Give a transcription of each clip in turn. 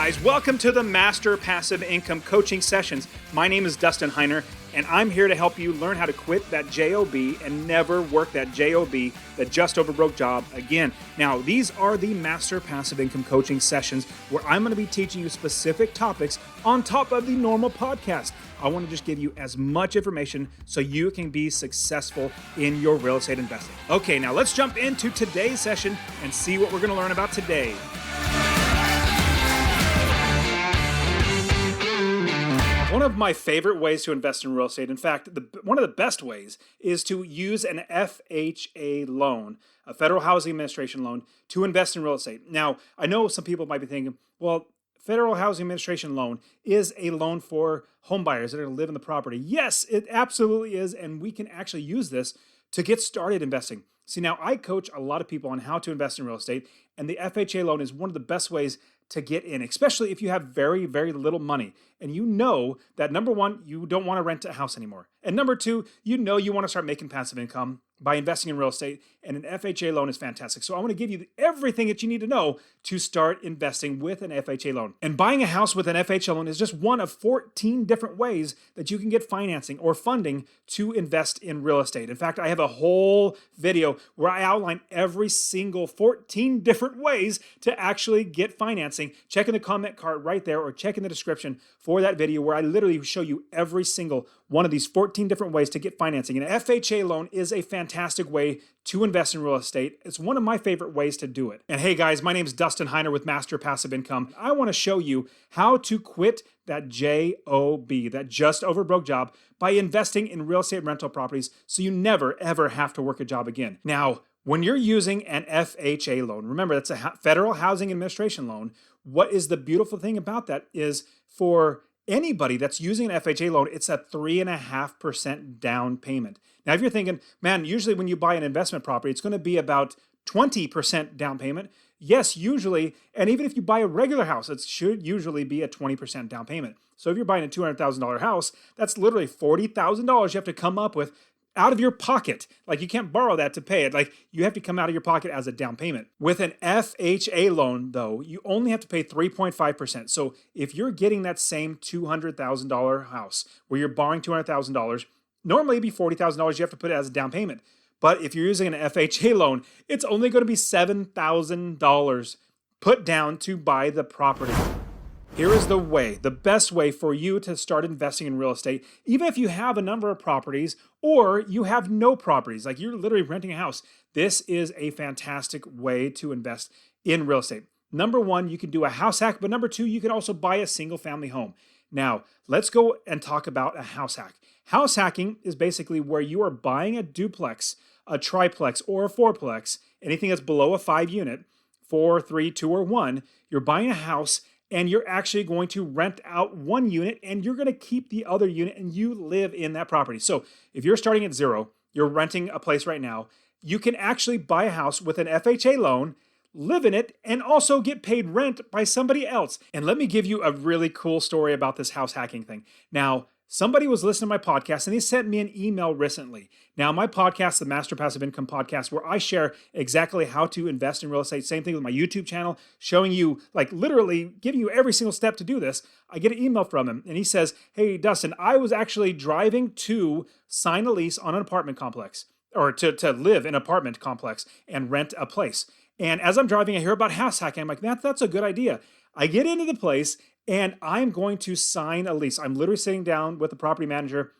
guys, welcome to the Master Passive Income Coaching Sessions. My name is Dustin Heiner, and I'm here to help you learn how to quit that JOB and never work that JOB, that just over broke job again. Now, these are the Master Passive Income Coaching Sessions where I'm going to be teaching you specific topics on top of the normal podcast. I want to just give you as much information so you can be successful in your real estate investing. Okay, now let's jump into today's session and see what we're going to learn about today. One of my favorite ways to invest in real estate, in fact, one of the best ways, is to use an FHA loan, a Federal Housing Administration loan, to invest in real estate. Now, I know some people might be thinking, well, Federal Housing Administration loan is a loan for home buyers that are going to live in the property. Yes, it absolutely is, and we can actually use this to get started investing. See, now I coach a lot of people on how to invest in real estate, and the FHA loan is one of the best ways to get in, especially if you have very, very little money. And you know that number one, you don't want to rent a house anymore. And number two, you know you want to start making passive income by investing in real estate, and an FHA loan is fantastic. So I want to give you everything that you need to know to start investing with an FHA loan. And buying a house with an FHA loan is just one of 14 different ways that you can get financing or funding to invest in real estate. In fact, I have a whole video where I outline every single 14 different ways to actually get financing. Check in the comment card right there, or check in the description for that video where I literally show you every single one of these 14 different ways to get financing. An FHA loan is a fantastic way to invest in real estate. It's one of my favorite ways to do it. And hey guys, my name is Dustin Heiner with Master Passive Income. I want to show you how to quit that JOB, that just over broke job, by investing in real estate rental properties so you never ever have to work a job again. Now, when you're using an FHA loan, remember that's a Federal Housing Administration loan. What is the beautiful thing about that is for anybody that's using an FHA loan, it's a 3.5% down payment. Now, if you're thinking, man, usually when you buy an investment property, it's going to be about 20% down payment. Yes, usually, and even if you buy a regular house, it should usually be a 20% down payment. So if you're buying a $200,000 house, that's literally $40,000 you have to come up with out of your pocket. Like, you can't borrow that to pay it. Like, you have to come out of your pocket as a down payment. With an FHA loan, though, you only have to pay 3.5%. So if you're getting that same $200,000 house where you're borrowing $200,000, normally it'd be $40,000 you have to put it as a down payment. But if you're using an FHA loan, it's only going to be $7,000 put down to buy the property. Here is the way, the best way for you to start investing in real estate, even if you have a number of properties or you have no properties, like you're literally renting a house. This is a fantastic way to invest in real estate. Number one, you can do a house hack, but number two, you can also buy a single family home. Now, let's go and talk about a house hack. House hacking is basically where you are buying a duplex, a triplex, or a fourplex, anything that's below a 5-unit, 4, 3, 2, or 1. You're buying a house and you're actually going to rent out one unit and you're going to keep the other unit and you live in that property. So if you're starting at zero, you're renting a place right now, you can actually buy a house with an FHA loan, live in it, and also get paid rent by somebody else. And let me give you a really cool story about this house hacking thing. Now, somebody was listening to my podcast and they sent me an email recently. Now, my podcast, the Master Passive Income Podcast, where I share exactly how to invest in real estate, same thing with my YouTube channel, showing you, like literally giving you every single step to do this. I get an email from him and he says, hey, Dustin, I was actually driving to sign a lease on an apartment complex, or to live in an apartment complex and rent a place. And as I'm driving, I hear about house hacking. I'm like, that's a good idea. I get into the place and I'm going to sign a lease. I'm literally sitting down with the property manager,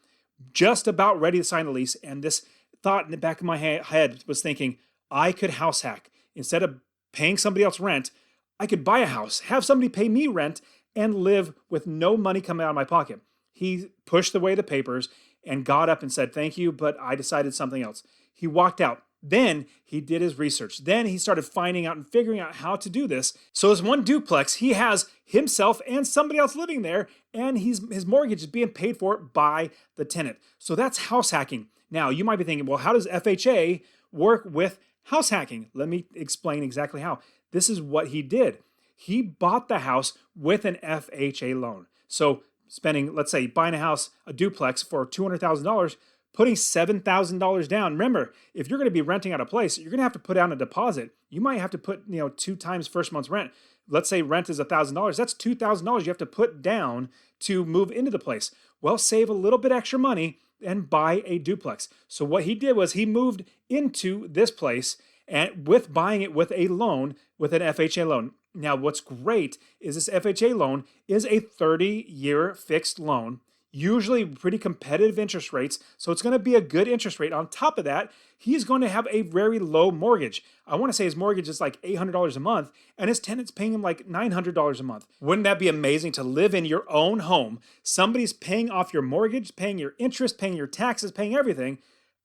just about ready to sign the lease. And this thought in the back of my head was thinking, I could house hack. Instead of paying somebody else rent, I could buy a house, have somebody pay me rent, and live with no money coming out of my pocket. He pushed away the papers and got up and said, thank you, but I decided something else. He walked out. Then he did his research. Then he started finding out and figuring out how to do this. So his one duplex, he has himself and somebody else living there, and his mortgage is being paid for by the tenant. So that's house hacking. Now, you might be thinking, well, how does FHA work with house hacking? Let me explain exactly how. This is what he did. He bought the house with an FHA loan. So spending, let's say, buying a house, a duplex for $200,000, putting $7,000 down. Remember, if you're going to be renting out a place, you're going to have to put down a deposit. You might have to put, 2 times first month's rent. let's say rent is $1,000. That's $2,000 you have to put down to move into the place. Well, save a little bit extra money and buy a duplex. So what he did was he moved into this place and with buying it with a loan, with an FHA loan. Now, what's great is this FHA loan is a 30-year fixed loan, usually pretty competitive interest rates. So it's going to be a good interest rate. On top of that, he's going to have a very low mortgage. I want to say his mortgage is like $800 a month, and his tenant's paying him like $900 a month. Wouldn't that be amazing to live in your own home? Somebody's paying off your mortgage, paying your interest, paying your taxes, paying everything,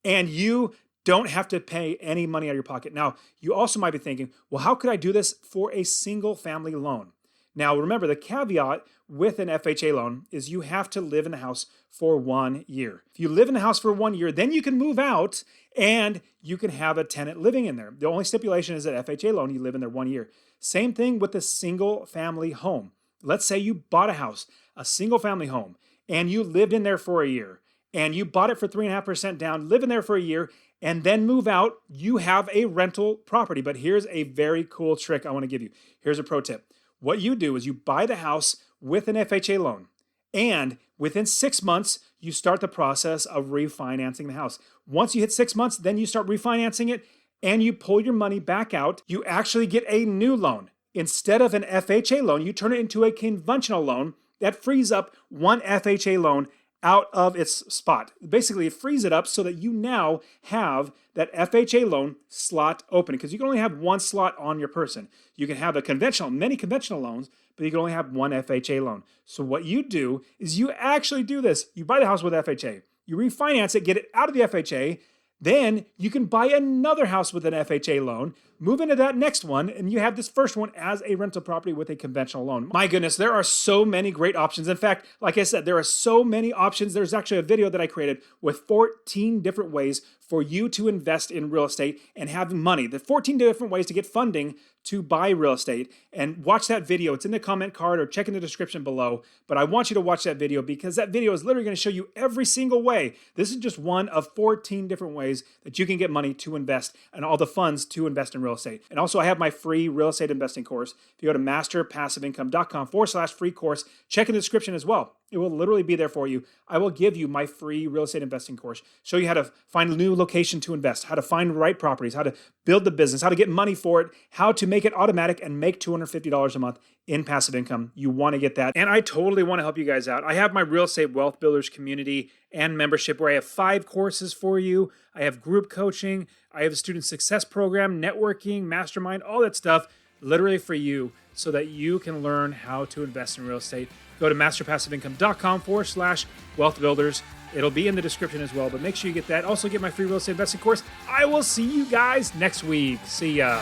and you don't have to pay any money out of your pocket. Now, you also might be thinking, well, how could I do this for a single family loan? Now, remember, the caveat with an FHA loan is you have to live in the house for 1 year. If you live in the house for 1 year, then you can move out and you can have a tenant living in there. The only stipulation is that FHA loan, you live in there 1 year. Same thing with a single family home. Let's say you bought a house, a single family home, and you lived in there for a year, and you bought it for 3.5% down, live in there for a year, and then move out. You have a rental property. But here's a very cool trick I want to give you. Here's a pro tip. What you do is you buy the house with an FHA loan, and within 6 months, you start the process of refinancing the house. Once you hit 6 months, then you start refinancing it, and you pull your money back out. You actually get a new loan. Instead of an FHA loan, you turn it into a conventional loan that frees up one FHA loan out of its spot. Basically, it frees it up so that you now have that FHA loan slot open, because you can only have one slot on your person. You can have many conventional loans, but you can only have one FHA loan. So what you do is you actually do this. You buy the house with FHA. You refinance it, get it out of the FHA. Then you can buy another house with an FHA loan, move into that next one, and you have this first one as a rental property with a conventional loan. My goodness, there are so many great options. In fact, like I said, there are so many options. There's actually a video that I created with 14 different ways for you to invest in real estate and have money. The 14 different ways to get funding to buy real estate. And watch that video. It's in the comment card or check in the description below. But I want you to watch that video because that video is literally going to show you every single way. This is just one of 14 different ways that you can get money to invest and all the funds to invest in real estate. And also, I have my free real estate investing course. If you go to masterpassiveincome.com/free course, check in the description as well. It will literally be there for you. I will give you my free real estate investing course, show you how to find a new location to invest, how to find the right properties, how to build the business, how to get money for it, how to make it automatic and make $250 a month in passive income. You want to get that. And I totally want to help you guys out. I have my Real Estate Wealth Builders community and membership where I have 5 courses for you. I have group coaching. I have a student success program, networking, mastermind, all that stuff literally for you so that you can learn how to invest in real estate. Go to masterpassiveincome.com/wealth builders. It'll be in the description as well, but make sure you get that. Also get my free real estate investing course. I will see you guys next week. See ya.